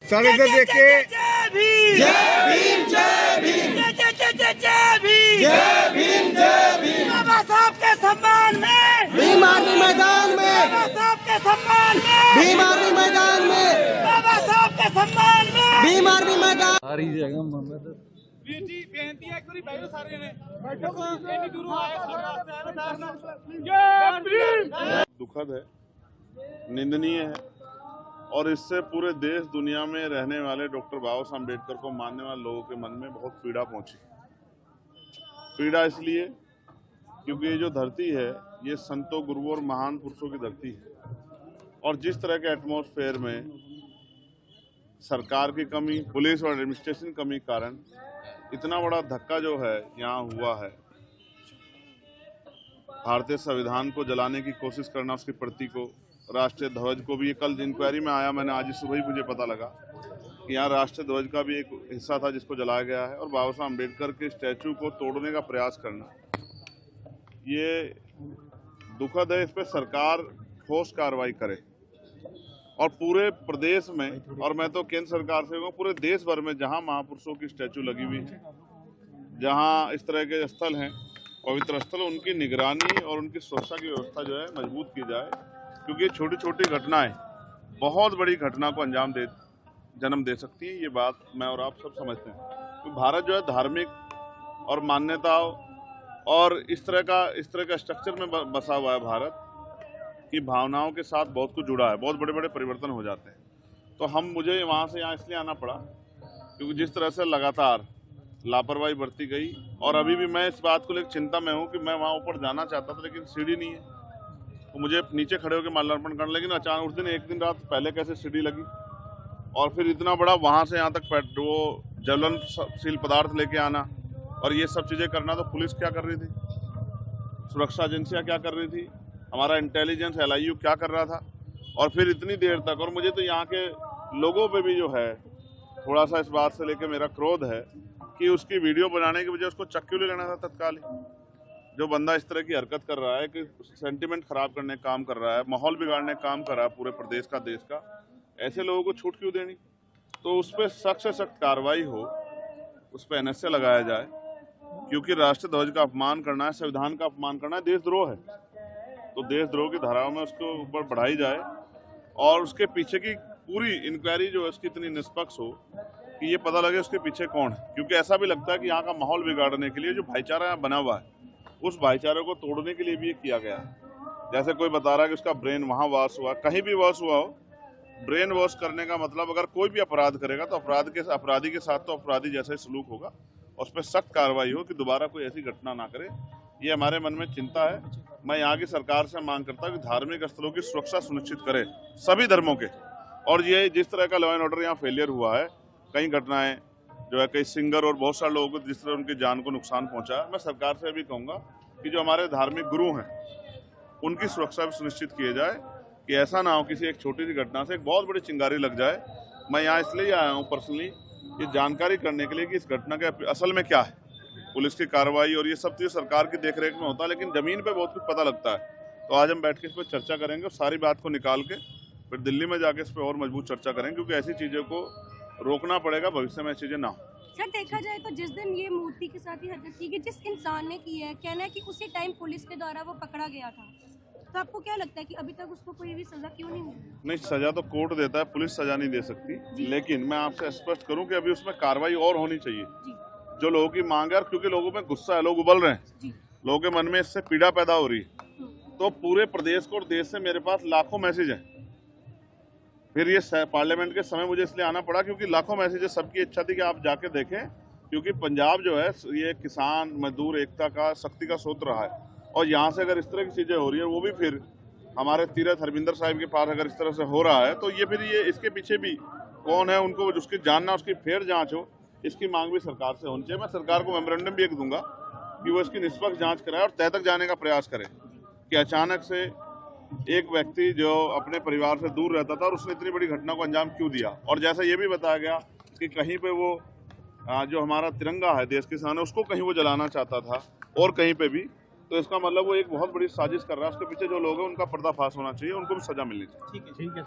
सारे से देख के जय भीम जय भीम जय भीम बाबा साहब के सम्मान में भीम आर्मी मैदान में, बाबा साहब के सम्मान में भीम आर्मी मैदान में, बाबा साहब के सम्मान में भीम आर्मी मैदान। ਸਾਰੀ ਜਗ੍ਹਾ ਮੁਹੰਮਦ ਵੀਰ ਜੀ ਬੇਨਤੀ ਹੈ ਇੱਕ ਵਾਰੀ ਬੈਠੋ ਸਾਰੇ ਨੇ ਬੈਠੋ ਇੰਨੀ ਦੂਰੋਂ ਆਏ ਸਾਡੇ ਵਾਸਤੇ ਜੈ ਭੀਮ। दुखद है, निंदनीय है और इससे पूरे देश दुनिया में रहने वाले डॉक्टर बाबा साहब अम्बेडकर को मानने वाले लोगों के मन में बहुत पीड़ा पहुंची। पीड़ा इसलिए क्योंकि ये जो धरती है ये संतों, गुरुओं और महान पुरुषों की धरती है और जिस तरह के एटमॉस्फेयर में सरकार की कमी, पुलिस और एडमिनिस्ट्रेशन की कमी कारण इतना बड़ा धक्का जो है यहाँ हुआ है। भारतीय संविधान को जलाने की कोशिश करना, उसकी प्रति को, राष्ट्रीय ध्वज को भी, कल इंक्वायरी में आया, मैंने आज सुबह ही मुझे पता लगा कि यहाँ राष्ट्रीय ध्वज का भी एक हिस्सा था जिसको जलाया गया है और बाबा साहब अम्बेडकर के स्टैचू को तोड़ने का प्रयास करना, ये दुखद है। इस पर सरकार ठोस कार्रवाई करे और पूरे प्रदेश में, और मैं तो केंद्र सरकार से कहूँ पूरे देश भर में जहाँ महापुरुषों की स्टैचू लगी हुई है, जहाँ इस तरह के स्थल हैं, पवित्र स्थल, उनकी निगरानी और उनकी सुरक्षा की व्यवस्था जो है मजबूत की जाए, क्योंकि ये छोटी छोटी घटनाएं बहुत बड़ी घटना को जन्म दे सकती है। ये बात मैं और आप सब समझते हैं कि भारत जो है धार्मिक और मान्यताओं और इस तरह का स्ट्रक्चर में बसा हुआ है भारत की भावनाओं के साथ बहुत कुछ जुड़ा है, बहुत बड़े बड़े परिवर्तन हो जाते हैं। तो मुझे वहाँ से यहाँ इसलिए आना पड़ा क्योंकि जिस तरह से लगातार लापरवाही बरती गई और अभी भी मैं इस बात को लेकर चिंता में हूँ कि मैं वहाँ ऊपर जाना चाहता था लेकिन सीढ़ी नहीं है, तो मुझे नीचे खड़े होकर माल्यार्पण करना, लेकिन अचानक उस दिन एक दिन रात पहले कैसे सीढ़ी लगी और फिर इतना बड़ा वहाँ से यहाँ तक वो ज्वलनशील पदार्थ लेके आना और ये सब चीज़ें करना, तो पुलिस क्या कर रही थी, सुरक्षा एजेंसियाँ क्या कर रही थी, हमारा इंटेलिजेंस LIU क्या कर रहा था, और फिर इतनी देर तक। और मुझे तो यहाँ के लोगों पे भी जो है थोड़ा सा इस बात से लेके मेरा क्रोध है कि उसकी वीडियो बनाने की वजह उसको चक्कू ले लेना था तत्काल ही। जो बंदा इस तरह की हरकत कर रहा है कि सेंटिमेंट खराब करने का काम कर रहा है, माहौल बिगाड़ने का काम कर रहा है पूरे प्रदेश का, देश का, ऐसे लोगों को छूट क्यों देनी। तो उस पर सख्त से सख्त कार्रवाई हो, उस पर NSA लगाया जाए, क्योंकि राष्ट्रीय ध्वज का अपमान करना है, संविधान का अपमान करना है, देशद्रोह है। तो देशद्रोह की धाराओं में उसको ऊपर बढ़ाई जाए और उसके पीछे की पूरी इंक्वायरी जो है उसकी इतनी निष्पक्ष हो कि ये पता लगे उसके पीछे कौन है। क्योंकि ऐसा भी लगता है कि यहाँ का माहौल बिगाड़ने के लिए जो भाईचारा यहाँ बना हुआ है उस भाईचारे को तोड़ने के लिए भी ये किया गया है। जैसे कोई बता रहा है कि उसका ब्रेन वहाँ वॉश हुआ, कहीं भी वॉश हुआ हो, ब्रेन वॉश करने का मतलब अगर कोई भी अपराध करेगा तो अपराधी के साथ तो अपराधी जैसा ही सलूक होगा और उस पर सख्त कार्रवाई हो कि दोबारा कोई ऐसी घटना ना करे। ये हमारे मन में चिंता है। मैं यहाँ की सरकार से मांग करता हूँ कि धार्मिक स्थलों की सुरक्षा सुनिश्चित करे सभी धर्मों के। और ये जिस तरह का लॉ एंड ऑर्डर यहाँ फेलियर हुआ है, कई घटनाएं जो है, कई सिंगर और बहुत सारे लोगों को जिस तरह उनकी जान को नुकसान पहुंचा है, मैं सरकार से भी कहूँगा कि जो हमारे धार्मिक गुरु हैं उनकी सुरक्षा भी सुनिश्चित किए जाए कि ऐसा ना हो किसी एक छोटी सी घटना से एक बहुत बड़ी चिंगारी लग जाए। मैं यहाँ इसलिए आया हूँ पर्सनली ये जानकारी करने के लिए कि इस घटना के असल में क्या है, पुलिस की कार्रवाई और ये सब चीज़ सरकार की देखरेख में होता है, लेकिन ज़मीन पे बहुत कुछ पता लगता है। तो आज हम बैठ के इस पर चर्चा करेंगे और सारी बात को निकाल के फिर दिल्ली में जाके इस पर और मजबूत चर्चा करेंगे, क्योंकि ऐसी चीज़ों को रोकना पड़ेगा, भविष्य में ऐसी चीज़ें ना हो। सर देखा जाए तो जिस दिन ये मूर्ति के साथ ही हरकत की गई, जिस इंसान ने की है, कहना है कि उसी टाइम पुलिस के द्वारा वो पकड़ा गया था, तो आपको क्या लगता है कि अभी तक उसको कोई भी सजा क्यों नहीं मिली? नहीं, सजा तो कोर्ट देता है, पुलिस सजा नहीं दे सकती, लेकिन मैं आपसे स्पष्ट करूं कि अभी उसमें कार्रवाई और होनी चाहिए। जो लोगों की मांग है, क्योंकि लोगों में गुस्सा है, लोग उबल रहे हैं, लोगों के मन में इससे पीड़ा पैदा हो रही है, तो पूरे प्रदेश को और देश से मेरे पास लाखों मैसेज हैं। फिर ये पार्लियामेंट के समय मुझे इसलिए आना पड़ा क्योंकि लाखों मैसेजेस, सबकी इच्छा थी कि आप जाके देखें, क्योंकि पंजाब जो है ये किसान मजदूर एकता का, शक्ति का स्रोत रहा है और यहाँ से अगर इस तरह की चीज़ें हो रही है, वो भी फिर हमारे तीरथ हरमिंदर साहिब के पास अगर इस तरह से हो रहा है, तो ये फिर ये इसके पीछे भी कौन है, उनको उसकी जानना, उसकी फेर जाँच हो, इसकी मांग भी सरकार से होनी चाहिए। मैं सरकार को मेमोरेंडम भी एक दूंगा कि वो इसकी निष्पक्ष जाँच कराए और तह तक जाने का प्रयास करे कि अचानक से एक व्यक्ति जो अपने परिवार से दूर रहता था और उसने इतनी बड़ी घटना को अंजाम क्यों दिया। और जैसा ये भी बताया गया कि कहीं पे वो जो हमारा तिरंगा है देश के सामने, उसको कहीं वो जलाना चाहता था और कहीं पे भी, तो इसका मतलब वो एक बहुत बड़ी साजिश कर रहा है। उसके पीछे जो लोग हैं उनका पर्दाफाश होना चाहिए, उनको भी सजा मिलनी चाहिए। ठीक है।